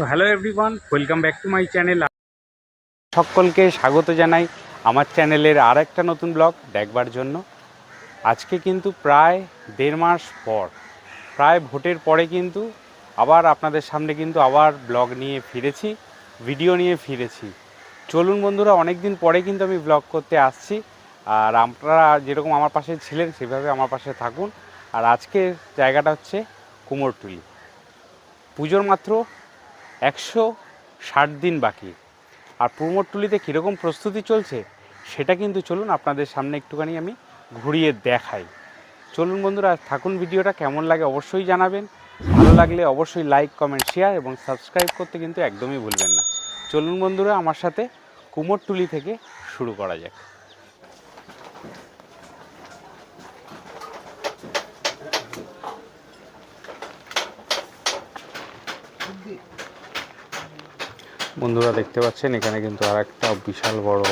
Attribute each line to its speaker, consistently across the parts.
Speaker 1: তো hello everyone, welcome back to my channel. সকলকে স্বাগত জানাই আমার চ্যানেলের আর একটা নতুন ব্লগ দেখবার জন্য। আজকে কিন্তু প্রায় 1.5 মাস পর, প্রায় ভোটের পরে কিন্তু আবার আপনাদের সামনে কিন্তু আবার ব্লগ নিয়ে ফিরেছি, ভিডিও নিয়ে ফিরেছি। চলুন বন্ধুরা, অনেক দিন পরে কিন্তু আমি ব্লগ করতে আসছি, আর আপনারা যেরকম আমার পাশে ছিলেন সেভাবে আমার পাশে থাকুন। আর আজকের জায়গাটা হচ্ছে কুমোরটুলি। পুজোর মাত্র 160 দিন বাকি, আর কুমোরটুলিতে কীরকম প্রস্তুতি চলছে সেটা কিন্তু চলুন আপনাদের সামনে একটুখানি আমি ঘুরিয়ে দেখাই। চলুন বন্ধুরা, থাকুন। ভিডিওটা কেমন লাগে অবশ্যই জানাবেন, ভালো লাগলে অবশ্যই লাইক, কমেন্ট, শেয়ার এবং সাবস্ক্রাইব করতে কিন্তু একদমই ভুলবেন না। চলুন বন্ধুরা, আমার সাথে কুমোরটুলি থেকে শুরু করা যাক। বন্ধুরা দেখতে পাচ্ছেন এখানে কিন্তু আর একটা বিশাল বড়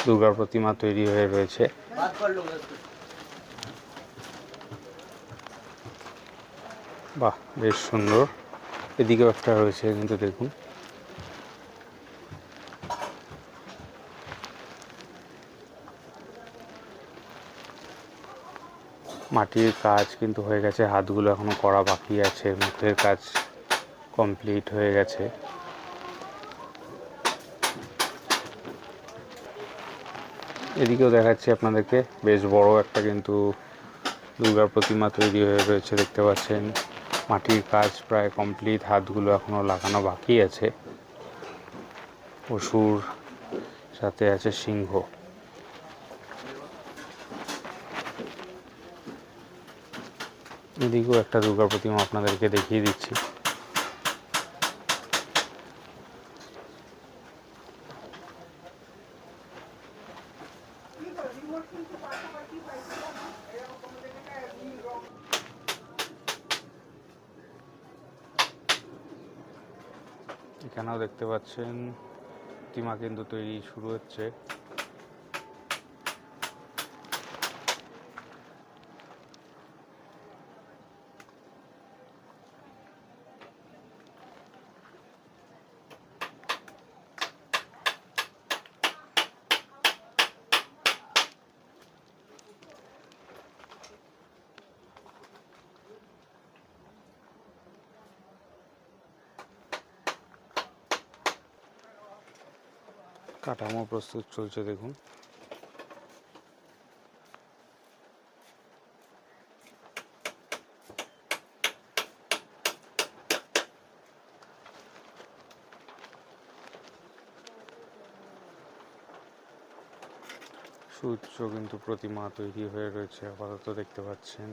Speaker 1: দুর্গা প্রতিমা তৈরি হয়ে রয়েছে। বাহ, বেশ সুন্দর। এদিকেও একটা রয়েছে কিন্তু দেখুন। মাটির কাজ কিন্তু হয়ে গেছে, হাতগুলো এখনো করা বাকি আছে, মুখের কাজ কমপ্লিট হয়ে গেছে। এদিকেও দেখাচ্ছি আপনাদেরকে, বেশ বড় একটা কিন্তু দুর্গা প্রতিমা তৈরি হয়ে রয়েছে, দেখতে পাচ্ছেন। মাটির কাজ প্রায় কমপ্লিট, হাতগুলো এখনো লাগানো বাকি আছে। অসুর সাথে আছে সিংহ। এদিকেও একটা দুর্গা প্রতিমা আপনাদেরকে দেখিয়ে দিচ্ছি। এখানেও দেখতে পাচ্ছেন প্রতিমা কিন্তু তৈরি শুরু হচ্ছে। কাঠামো প্রস্তুত চলছে দেখুন। সুউচ্চ কিন্তু প্রতিমা তৈরি হয়ে রয়েছে আপাতত, দেখতে পাচ্ছেন।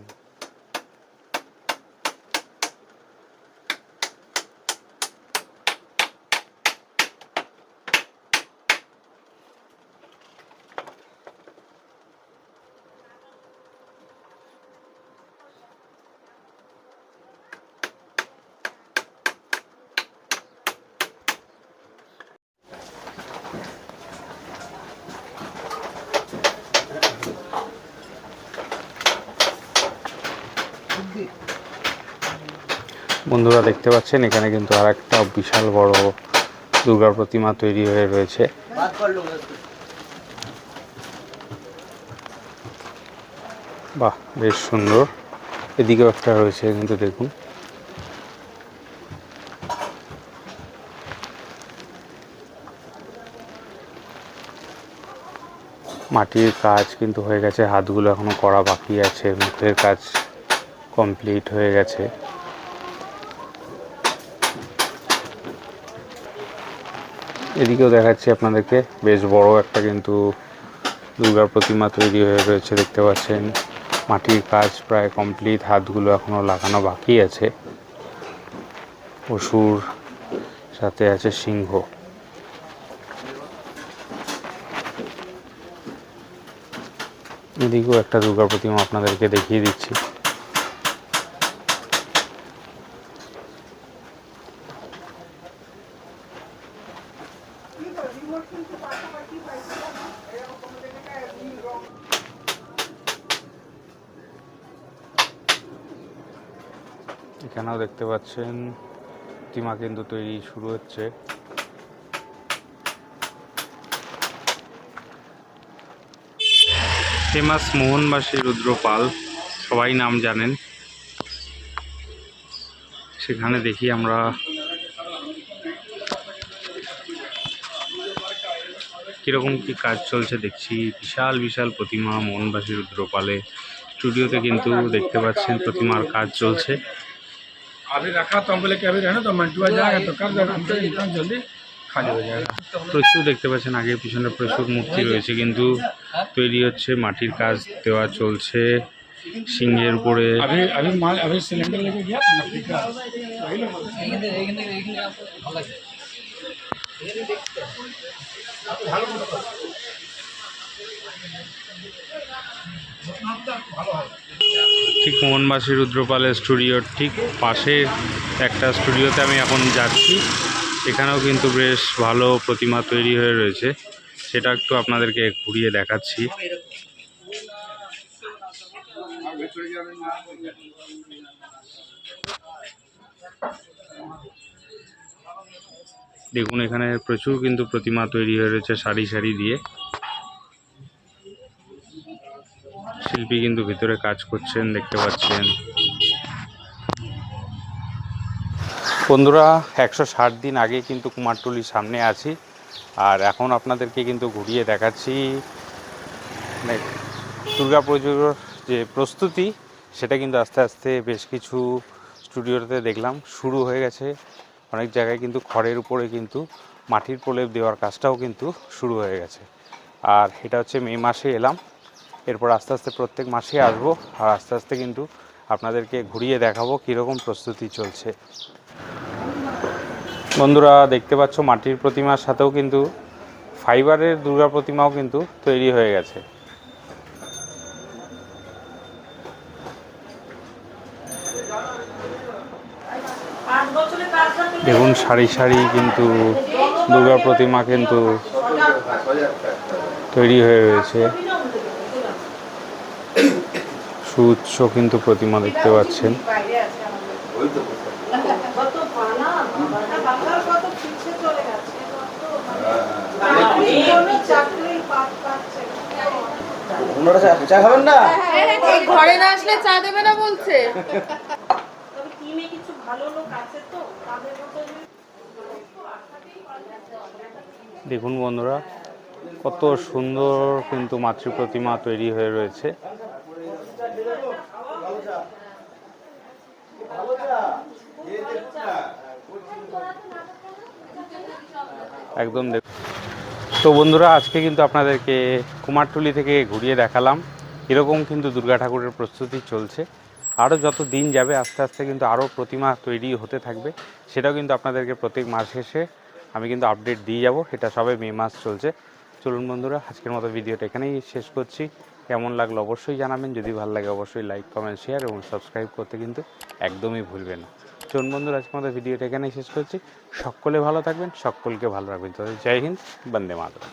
Speaker 1: বন্ধুরা দেখতে পাচ্ছেন এখানে কিন্তু আর একটা বিশাল বড় দুর্গা প্রতিমা তৈরি হয়ে রয়েছে। বাহ, বেশ সুন্দর। এদিকেও একটা রয়েছে কিন্তু দেখুন। মাটির কাজ কিন্তু হয়ে গেছে, হাতগুলো এখনো করা বাকি আছে, মুখের কাজ কমপ্লিট হয়ে গেছে। এদিকেও দেখাচ্ছি আপনাদেরকে, বেশ বড় একটা কিন্তু দুর্গা প্রতিমা তৈরি হয়ে রয়েছে, দেখতে পাচ্ছেন। মাটির কাজ প্রায় কমপ্লিট, হাতগুলো এখনো লাগানো বাকি আছে। অসুর সাথে আছে সিংহ। এদিকেও একটা দুর্গা প্রতিমা আপনাদেরকে দেখিয়ে দিচ্ছি। এখানেও দেখতে পাচ্ছেন প্রতিমা কিন্তু তৈরি শুরু হচ্ছে। ফেমাস মোহনবাসী রুদ্রপাল, সবাই নাম জানেন। সেখানে দেখি আমরা কীরকম কি কাজ চলছে দেখছি। বিশাল বিশাল প্রতিমা মোহনবাসী রুদ্রপালে স্টুডিওতে কিন্তু দেখতে পাচ্ছেন প্রতিমার কাজ চলছে। প্রচুর দেখতে পাচ্ছেন আগে পিছনে প্রচুর মূর্তি রয়েছে, কিন্তু তৈরি হচ্ছে, মাটির কাজ দেওয়া চলছে সিংহের উপরে। ঠিক মোহনবাসী রুদ্রপালের স্টুডিওর ঠিক পাশে একটা স্টুডিওতে আমি এখন যাচ্ছি। এখানেও কিন্তু বেশ ভালো প্রতিমা তৈরি হয়ে রয়েছে, সেটা একটু আপনাদেরকে ঘুরিয়ে দেখাচ্ছি। দেখুন এখানে প্রচুর কিন্তু প্রতিমা তৈরি হয়ে রয়েছে সারি সারি দিয়ে। শিল্পী কিন্তু ভিতরে কাজ করছেন দেখতে পাচ্ছেন। বন্ধুরা 160 দিন আগে কিন্তু কুমারটুলির সামনে আছি, আর এখন আপনাদেরকে কিন্তু ঘুরিয়ে দেখাচ্ছি দুর্গাপুজোর যে প্রস্তুতি, সেটা কিন্তু আস্তে আস্তে বেশ কিছু স্টুডিওতে দেখলাম শুরু হয়ে গেছে। অনেক জায়গায় কিন্তু খড়ের উপরে কিন্তু মাটির প্রলেপ দেওয়ার কাজটাও কিন্তু শুরু হয়ে গেছে। আর এটা হচ্ছে মে মাসে এলাম, এরপর আস্তে আস্তে প্রত্যেক মাসে আসবো, আর আস্তে আস্তে কিন্তু আপনাদেরকে ঘুরিয়ে দেখাবো কীরকম প্রস্তুতি চলছে। বন্ধুরা দেখতে পাচ্ছ মাটির প্রতিমার সাথেও কিন্তু ফাইবারের দুর্গা প্রতিমাও কিন্তু তৈরি হয়ে গেছে। দেখুন সারি সারি কিন্তু দুর্গা প্রতিমা কিন্তু তৈরি হয়ে রয়েছে। সুউচ্চ কিন্তু প্রতিমা দেখতে পাচ্ছেন।
Speaker 2: ঘরে না আসলে চা দেবে না বলছে।
Speaker 1: দেখুন বন্ধুরা কত সুন্দর কিন্তু মাতৃ প্রতিমা তৈরি হয়ে রয়েছে। একদম তো বন্ধুরা আজকে কিন্তু আপনাদেরকে কুমারটুলি থেকে ঘুরিয়ে দেখালাম। এরকম কিন্তু দুর্গা ঠাকুরের প্রস্তুতি চলছে। আরও যত দিন যাবে আস্তে আস্তে কিন্তু আরও প্রতিমা তৈরি হতে থাকবে, সেটাও কিন্তু আপনাদেরকে প্রত্যেক মাস শেষে আমি কিন্তু আপডেট দিয়ে যাব। এটা সবে মে মাস চলছে। চলুন বন্ধুরা আজকের মতো ভিডিওটা এখানেই শেষ করছি। কেমন লাগলো অবশ্যই জানাবেন। যদি ভালো লাগে অবশ্যই লাইক কমেন্ট শেয়ার এবং সাবস্ক্রাইব করতে কিন্তু একদমই ভুলবেন না। চলুন বন্ধুরা আজকের মতো ভিডিওটা এখানেই শেষ করছি। সকলে ভালো থাকবেন, সকলকে ভালো রাখবেন। জয় হিন্দ, বন্দে মাতরম।